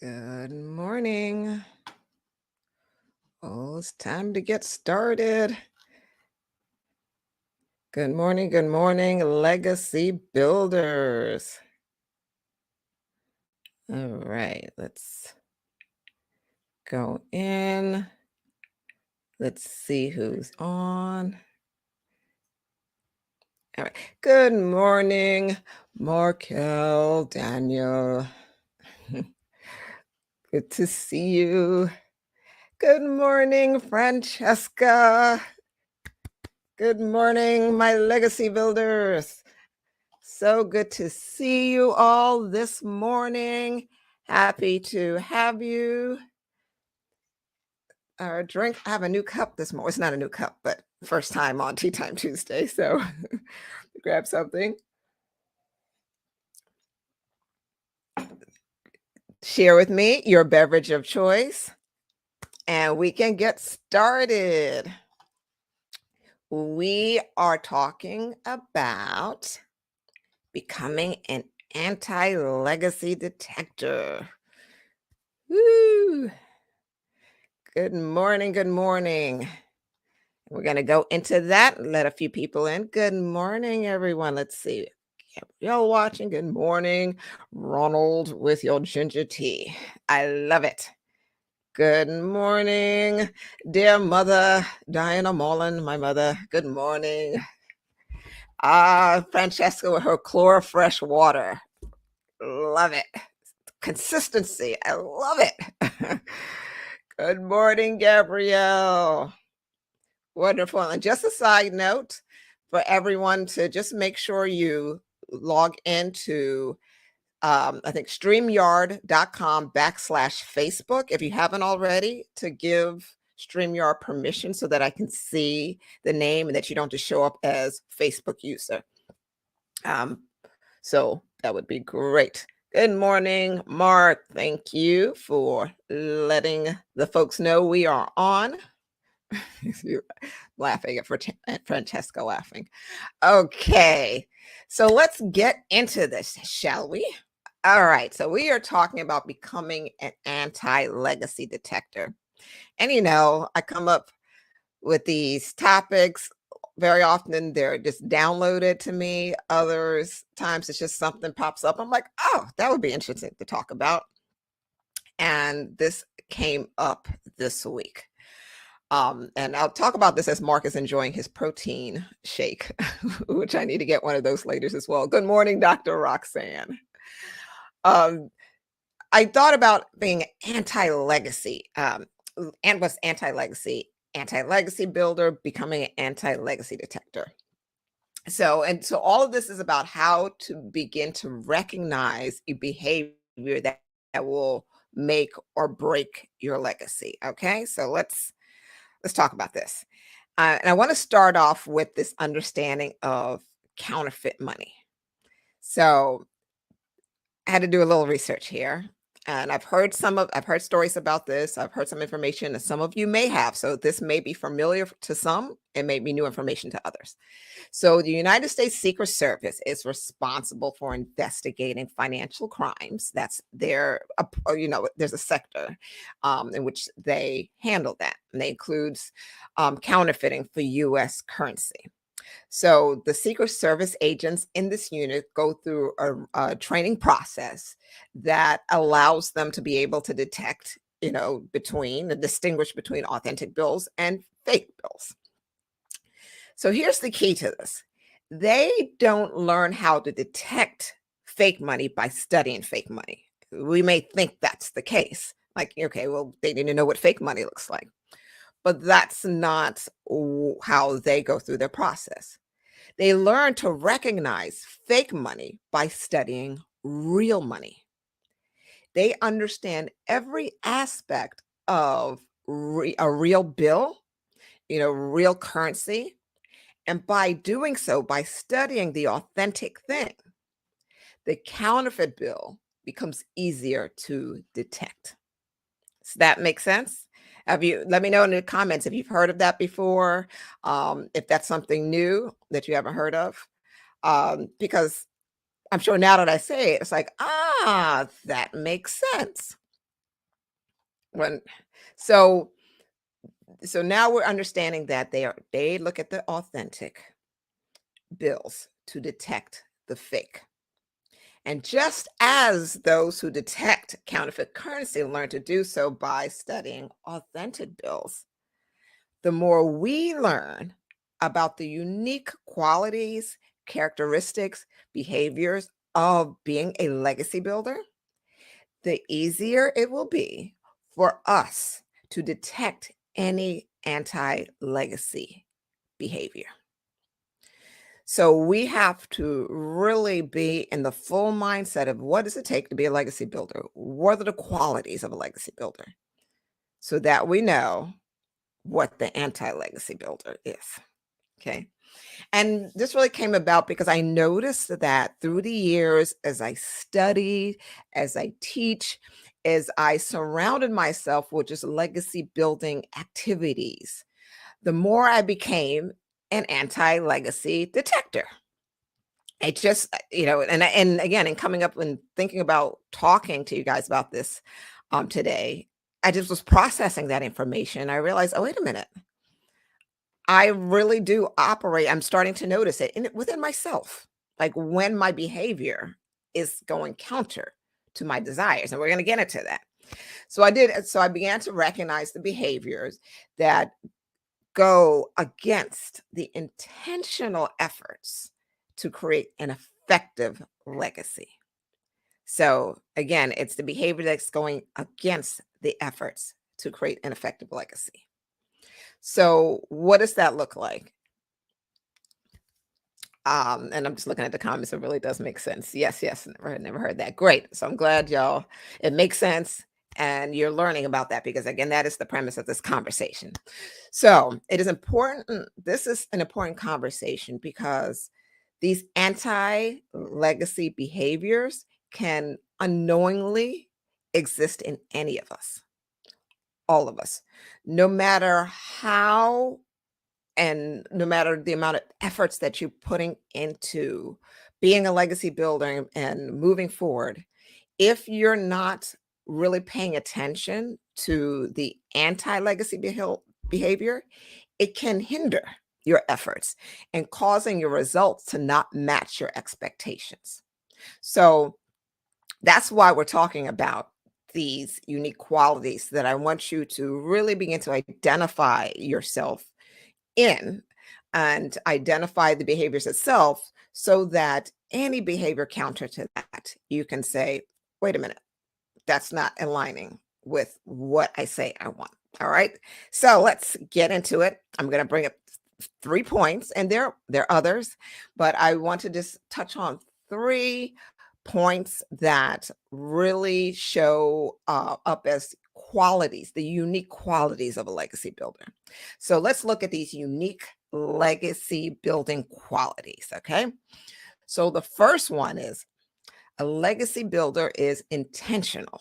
Good morning. Oh, it's time to get started. Good morning, legacy builders. All right, let's go in. Let's see who's on. All right. Good morning, Markel, Daniel. Good to see you. Good morning, Francesca. Good morning, my legacy builders. So good to see you all this morning. Happy to have you. Our drink, I have a new cup this morning. It's not a new cup, but first time on Tea Time Tuesday. So grab something. Share with me your beverage of choice, and we can get started. We are talking about becoming an anti-legacy detector. Woo! Good morning. Good morning. We're going to go into that and let a few people in. Good morning, everyone. Let's see. Y'all watching? Good morning, Ronald with your ginger tea. I love it. Good morning, dear mother, Diana Mullen, my mother. Good morning. Francesca with her Chlorofresh water. Love it. Consistency. I love it. Good morning, Gabrielle. Wonderful. And just a side note for everyone to just make sure you log into, I think, StreamYard.com/Facebook, if you haven't already, to give StreamYard permission so that I can see the name and that you don't just show up as Facebook user. So that would be great. Good morning, Mark. Thank you for letting the folks know we are on. You're laughing at Francesca laughing. Okay, so let's get into this, shall we? All right, so we are talking about becoming an anti-legacy detector. And I come up with these topics. Very often they're just downloaded to me. Others times it's just something pops up. I'm like, oh, that would be interesting to talk about. And this came up this week. And I'll talk about this as Mark is enjoying his protein shake, which I need to get one of those later as well. Good morning, Dr. Roxanne. I thought about being anti-legacy. And what's anti-legacy? Anti-legacy builder, becoming an anti-legacy detector. So all of this is about how to begin to recognize a behavior that will make or break your legacy. Okay, so let's talk about this. And I want to start off with this understanding of counterfeit money. So I had to do a little research here. And I've heard stories about this. I've heard some information that some of you may have. So this may be familiar to some. It may be new information to others. So the United States Secret Service is responsible for investigating financial crimes. That's their, there's a sector in which they handle that. And that includes counterfeiting for U.S. currency. So the Secret Service agents in this unit go through a training process that allows them to be able to detect, distinguish between authentic bills and fake bills. So here's the key to this. They don't learn how to detect fake money by studying fake money. We may think that's the case. Like, okay, well, they didn't know what fake money looks like. But that's not how they go through their process. They learn to recognize fake money by studying real money. They understand every aspect of a real bill, real currency. And by doing so, by studying the authentic thing, the counterfeit bill becomes easier to detect. Does that make sense? Let me know in the comments if you've heard of that before, if that's something new that you haven't heard of, because I'm sure now that I say it, it's like, that makes sense. when so so now we're understanding that they look at the authentic bills to detect the fake. And just as those who detect counterfeit currency learn to do so by studying authentic bills, the more we learn about the unique qualities, characteristics, behaviors of being a legacy builder, the easier it will be for us to detect any anti legacy behavior. So we have to really be in the full mindset of what does it take to be a legacy builder? What are the qualities of a legacy builder? So that we know what the anti legacy builder is. Okay. And this really came about because I noticed that through the years, as I studied, as I teach, as I surrounded myself with just legacy building activities, the more I became an anti legacy detector. It just, and again, in coming up and thinking about talking to you guys about this today, I just was processing that information. I realized, oh, wait a minute. I really do operate. I'm starting to notice it within myself, like when my behavior is going counter to my desires. And we're going to get into that. So I began to recognize the behaviors that go against the intentional efforts to create an effective legacy. So again, it's the behavior that's going against the efforts to create an effective legacy. So what does that look like? And I'm just looking at the comments. It really does make sense. Yes, yes. Never heard that. Great. So I'm glad y'all, it makes sense. And you're learning about that because again, that is the premise of this conversation. So it is important. This is an important conversation because these anti-legacy behaviors can unknowingly exist in any of us, all of us, no matter how and no matter the amount of efforts that you're putting into being a legacy builder and moving forward, if you're not really paying attention to the anti-legacy behavior, it can hinder your efforts and causing your results to not match your expectations. So that's why we're talking about these unique qualities that I want you to really begin to identify yourself in and identify the behaviors itself so that any behavior counter to that, you can say, wait a minute, that's not aligning with what I say I want. All right. So let's get into it. I'm going to bring up 3 points, and there are others, but I want to just touch on 3 points that really show up as qualities, the unique qualities of a legacy builder. So let's look at these unique legacy building qualities. Okay. So the first one is a legacy builder is intentional.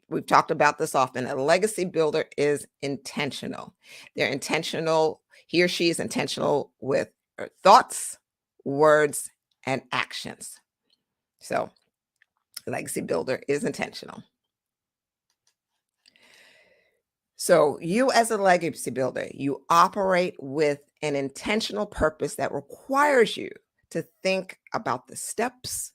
We've talked about this often. A legacy builder is intentional. They're intentional. He or she is intentional with her thoughts, words, and actions. So, a legacy builder is intentional. So, you as a legacy builder, you operate with an intentional purpose that requires you to think about the steps,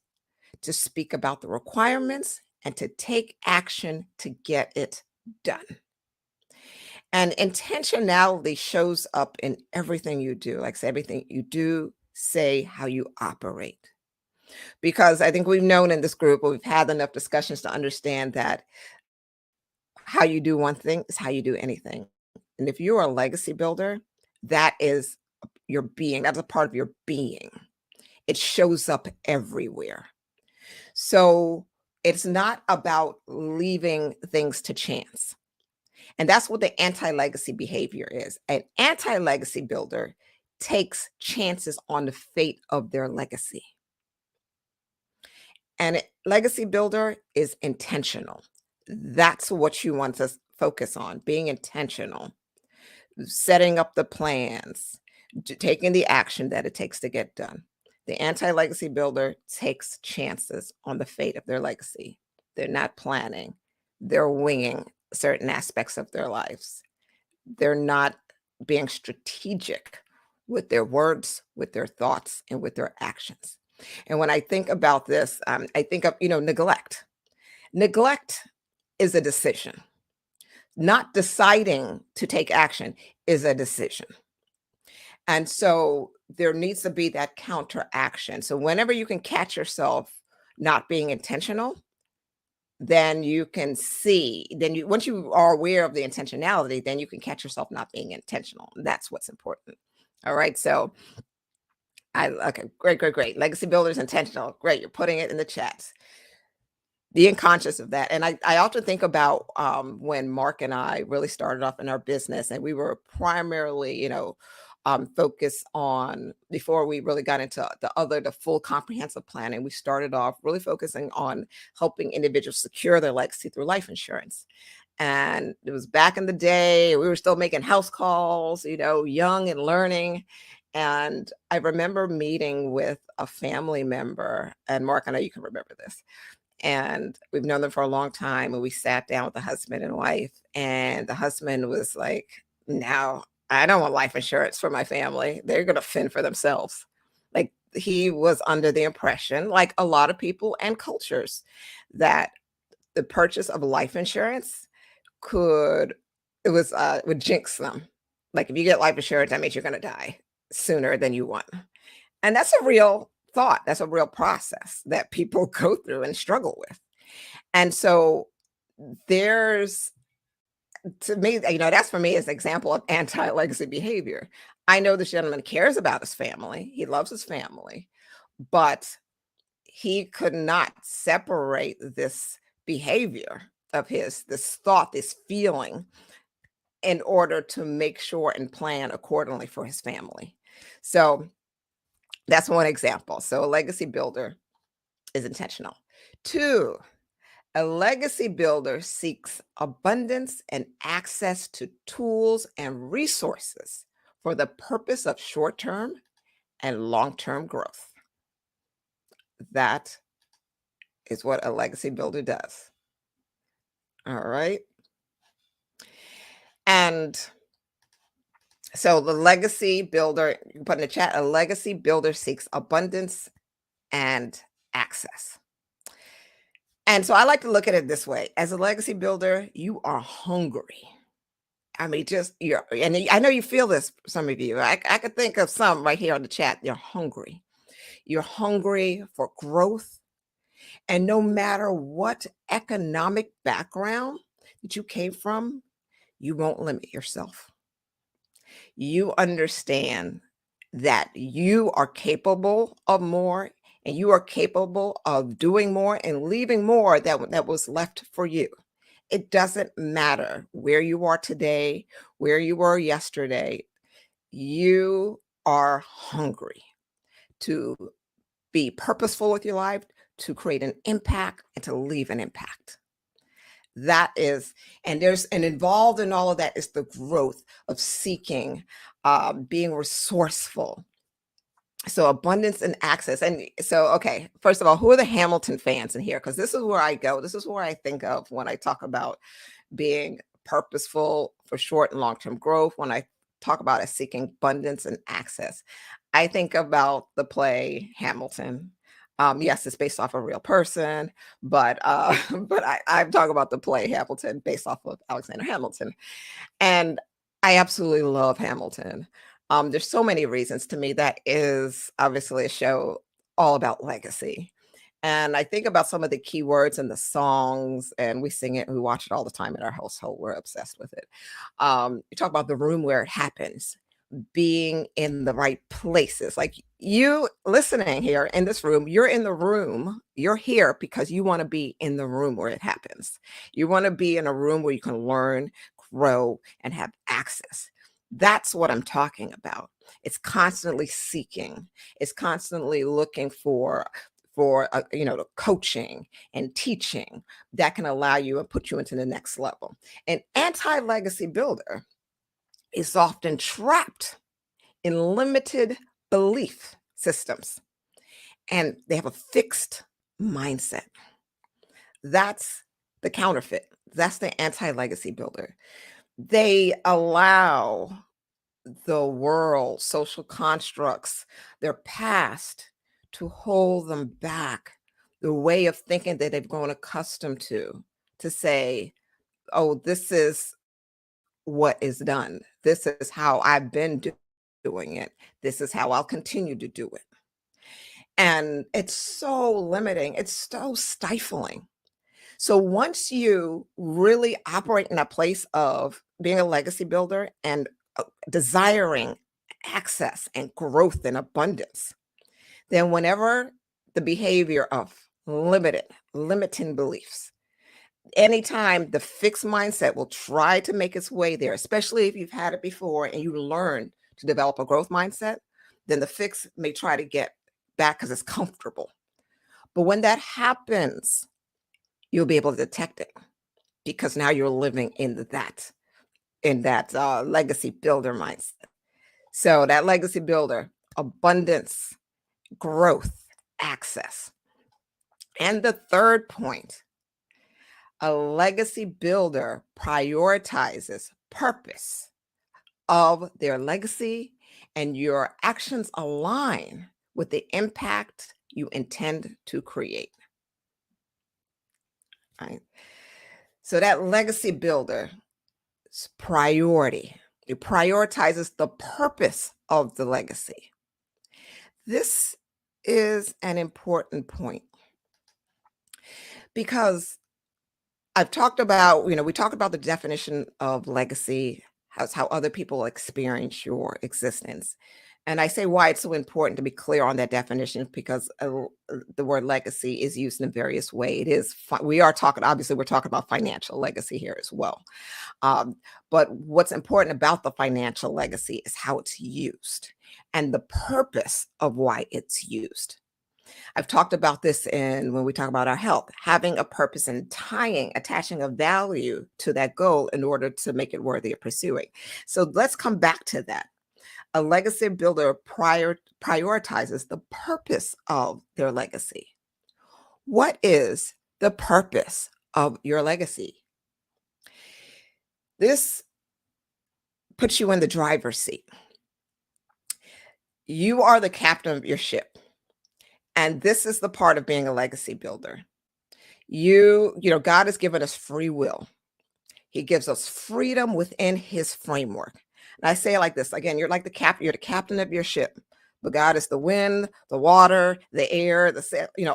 to speak about the requirements, and to take action to get it done. And intentionality shows up in everything you do, like I say, everything you do, say, how you operate. Because I think we've known in this group, or we've had enough discussions to understand that how you do one thing is how you do anything. And if you're a legacy builder, that is your being, that's a part of your being. It shows up everywhere. So it's not about leaving things to chance. And that's what the anti-legacy behavior is. An anti-legacy builder takes chances on the fate of their legacy. And a legacy builder is intentional. That's what you want to focus on, being intentional, setting up the plans, taking the action that it takes to get done. The anti-legacy builder takes chances on the fate of their legacy. They're not planning. they're winging certain aspects of their lives. They're not being strategic with their words, with their thoughts, and with their actions. And when I think about this, I think of, neglect. Neglect is a decision. Not deciding to take action is a decision. And so there needs to be that counteraction. So whenever you can catch yourself not being intentional, then you can see, then you once you are aware of the intentionality, then you can catch yourself not being intentional. That's what's important. All right. So I okay, great, great, great. Legacy builders intentional. Great. You're putting it in the chats. Being conscious of that. And I often think about when Mark and I really started off in our business, and we were primarily, focused on, before we really got into the full comprehensive planning, we started off really focusing on helping individuals secure their legacy through life insurance. And it was back in the day, we were still making house calls, young and learning. And I remember meeting with a family member, and Mark, I know you can remember this, and we've known them for a long time, and we sat down with the husband and wife, and the husband was like, "No, I don't want life insurance for my family. They're gonna fend for themselves." Like, he was under the impression, like a lot of people and cultures, that the purchase of life insurance could would jinx them. Like, if you get life insurance, that means you're gonna die sooner than you want. And that's a real thought. That's a real process that people go through and struggle with. And so there's, to me, that's for me as an example of anti-legacy behavior. I know this gentleman cares about his family. He loves his family, but he could not separate this behavior of his, this thought, this feeling, in order to make sure and plan accordingly for his family. So that's one example. So a legacy builder is intentional. Two, a legacy builder seeks abundance and access to tools and resources for the purpose of short term and long term growth. That is what a legacy builder does. All right. And so the legacy builder, you can put in the chat, a legacy builder seeks abundance and access. And so I like to look at it this way. As a legacy builder, you are hungry. I mean, just you're, and I know you feel this, some of you. I could think of some right here on the chat. You're hungry. You're hungry for growth. And no matter what economic background that you came from, you won't limit yourself. You understand that you are capable of more, and you are capable of doing more and leaving more that was left for you. It doesn't matter where you are today, where you were yesterday. You are hungry to be purposeful with your life, to create an impact, and to leave an impact. That is, and involved in all of that is the growth of seeking, being resourceful. So abundance and access. And so, okay, first of all, who are the Hamilton fans in here? Because this is where I go. This is where I think of when I talk about being purposeful for short and long-term growth. When I talk about it, seeking abundance and access, I think about the play Hamilton. Yes, it's based off a real person, but but I'm talking about the play Hamilton, based off of Alexander Hamilton. And I absolutely love Hamilton. There's so many reasons. To me, that is obviously a show all about legacy. And I think about some of the key words in the songs, and we sing it and we watch it all the time in our household. We're obsessed with it. You talk about the room where it happens, being in the right places. Like, you listening here in this room, you're in the room, you're here because you want to be in the room where it happens. You want to be in a room where you can learn, grow, and have access. That's what I'm talking about. It's constantly seeking. It's constantly looking for the coaching and teaching that can allow you and put you into the next level. An anti-legacy builder is often trapped in limited belief systems, and they have a fixed mindset. That's the counterfeit. That's the anti-legacy builder. They allow the world, social constructs, their past to hold them back, the way of thinking that they've grown accustomed to say, oh, this is what is done. This is how I've been doing it. This is how I'll continue to do it. And it's so limiting. It's so stifling. So once you really operate in a place of being a legacy builder and desiring access and growth and abundance, then whenever the behavior of limiting beliefs, anytime the fixed mindset will try to make its way there, especially if you've had it before and you learn to develop a growth mindset, then the fix may try to get back because it's comfortable. But when that happens, you'll be able to detect it because now you're living in that legacy builder mindset. So that legacy builder, abundance, growth, access. And the third point, a legacy builder prioritizes purpose of their legacy, and your actions align with the impact you intend to create. Right? So that legacy builder's priority, it prioritizes the purpose of the legacy. This is an important point because I've talked about, we talked about the definition of legacy, how other people experience your existence. And I say why it's so important to be clear on that definition because the word legacy is used in various ways. It is, we are talking, obviously, we're talking about financial legacy here as well. Um, but what's important about the financial legacy is how it's used and the purpose of why it's used. I've talked about this when we talk about our health, having a purpose and attaching a value to that goal in order to make it worthy of pursuing. So let's come back to that. A legacy builder prioritizes the purpose of their legacy. What is the purpose of your legacy? This puts you in the driver's seat. You are the captain of your ship. And this is the part of being a legacy builder. God has given us free will. He gives us freedom within his framework. And I say it like this again, you're the captain of your ship. But God is the wind, the water, the air,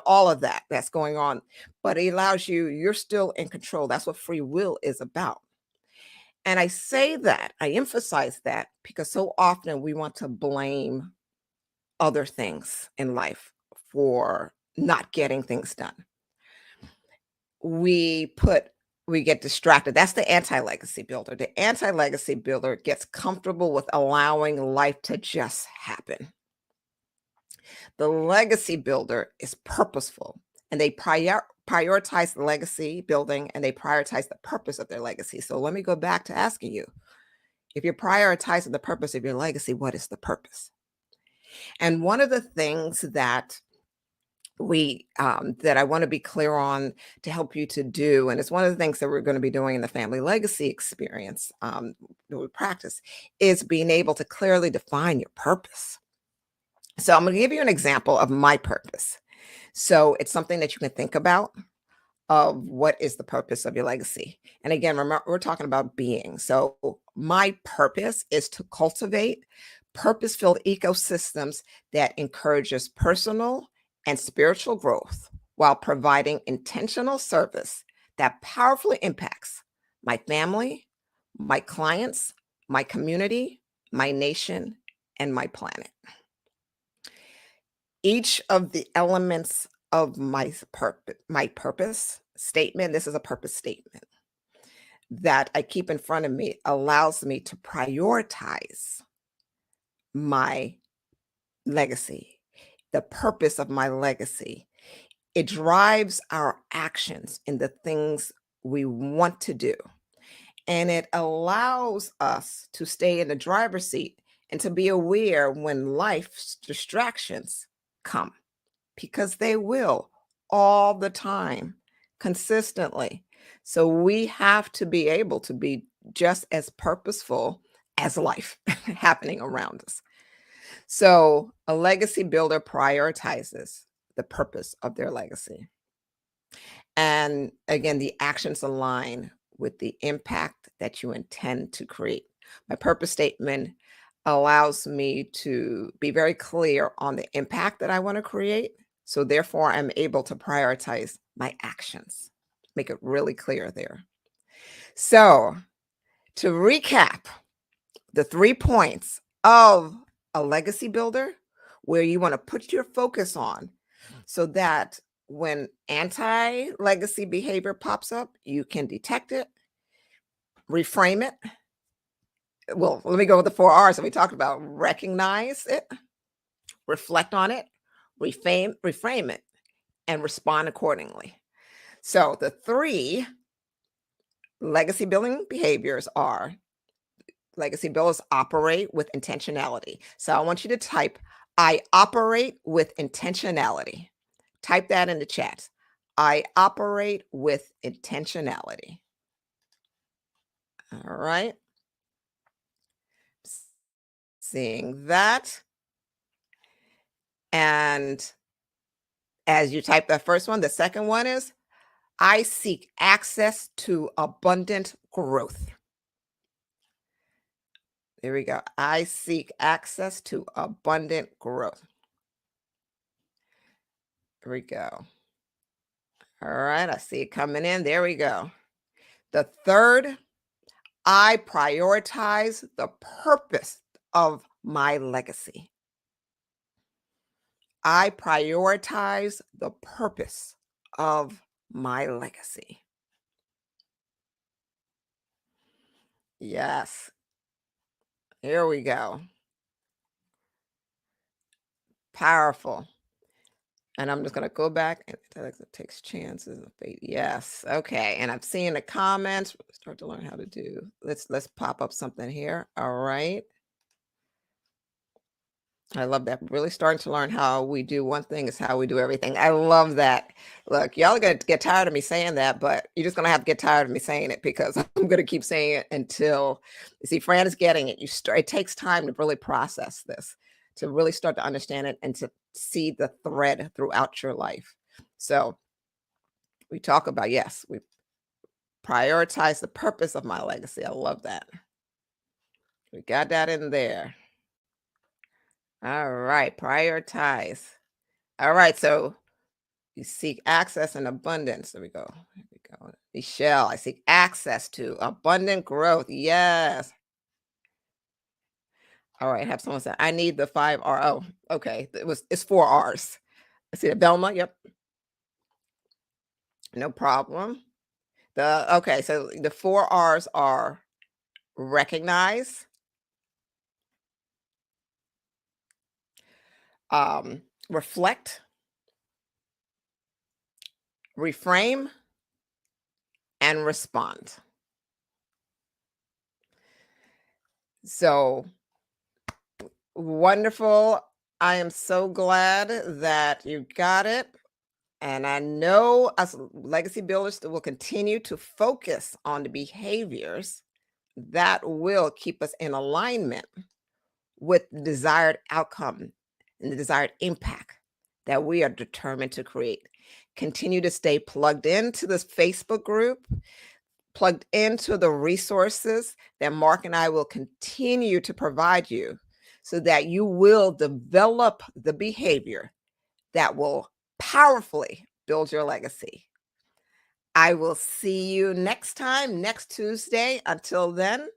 all of that's going on. But he allows you're still in control. That's what free will is about. And I say that, I emphasize that because so often we want to blame other things in life for not getting things done. We get distracted. That's the anti-legacy builder. The anti-legacy builder gets comfortable with allowing life to just happen. The legacy builder is purposeful and they prioritize the legacy building and they prioritize the purpose of their legacy. So let me go back to asking you, if you're prioritizing the purpose of your legacy, what is the purpose? And one of the things that that I want to be clear on to help you to do, and it's one of the things that we're going to be doing in the family legacy experience that we practice, is being able to clearly define your purpose. So I'm going to give you an example of my purpose. So it's something that you can think about of what is the purpose of your legacy. And again, remember, we're talking about being. So my purpose is to cultivate purpose-filled ecosystems that encourages personal and spiritual growth while providing intentional service that powerfully impacts my family, my clients, my community, my nation, and my planet. Each of the elements of my purpose statement, this is a purpose statement that I keep in front of me, allows me to prioritize my legacy, the purpose of my legacy. It drives our actions in the things we want to do. And it allows us to stay in the driver's seat and to be aware when life's distractions come, because they will all the time, consistently. So we have to be able to be just as purposeful as life happening around us. So a legacy builder prioritizes the purpose of their legacy. And again, the actions align with the impact that you intend to create. My purpose statement allows me to be very clear on the impact that I want to create. So, therefore, I'm able to prioritize my actions, make it really clear there. So, to recap, the 3 points of a legacy builder where you wanna put your focus on so that when anti-legacy behavior pops up, you can detect it, reframe it. Well, let me go with the 4 R's that we talked about. Recognize it, reflect on it, reframe it, and respond accordingly. So the 3 legacy building behaviors are legacy builders operate with intentionality. So I want you to type, I operate with intentionality. Type that in the chat. I operate with intentionality. All right. Seeing that. And as you type that first one, the second one is, I seek access to abundant growth. There we go. I seek access to abundant growth. There we go. All right, I see it coming in. There we go. The third, I prioritize the purpose of my legacy. I prioritize the purpose of my legacy. Yes, here we go. Powerful. And I'm just going to go back and it takes chances of fate. Yes. Okay. And I'm seeing the comments. Start to learn how to do. Let's pop up something here. All right. I love that. Really starting to learn how we do one thing is how we do everything. I love that. Look, y'all are going to get tired of me saying that, but you're just going to have to get tired of me saying it because I'm going to keep saying it until you see Fran is getting it. It takes time to really process this, to really start to understand it and to see the thread throughout your life. So we talk about, yes, we prioritize the purpose of my legacy. I love that. We got that in there. All right, prioritize. All right, so you seek access and abundance. There we go. Here we go. Michelle, I seek access to abundant growth. Yes. All right. Have someone say, I need the 5 R. Oh, okay. It's 4 R's. I see it. Velma. Yep. No problem. Okay, so the 4 R's are recognize, reflect, reframe, and respond. So wonderful. I am so glad that you got it. And I know as legacy builders that will continue to focus on the behaviors that will keep us in alignment with the desired outcome and the desired impact that we are determined to create. Continue to stay plugged into this Facebook group, plugged into the resources that Mark and I will continue to provide you so that you will develop the behavior that will powerfully build your legacy. I will see you next time, next Tuesday. Until then,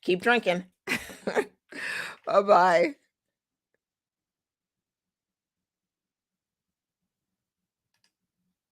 keep drinking. Bye bye.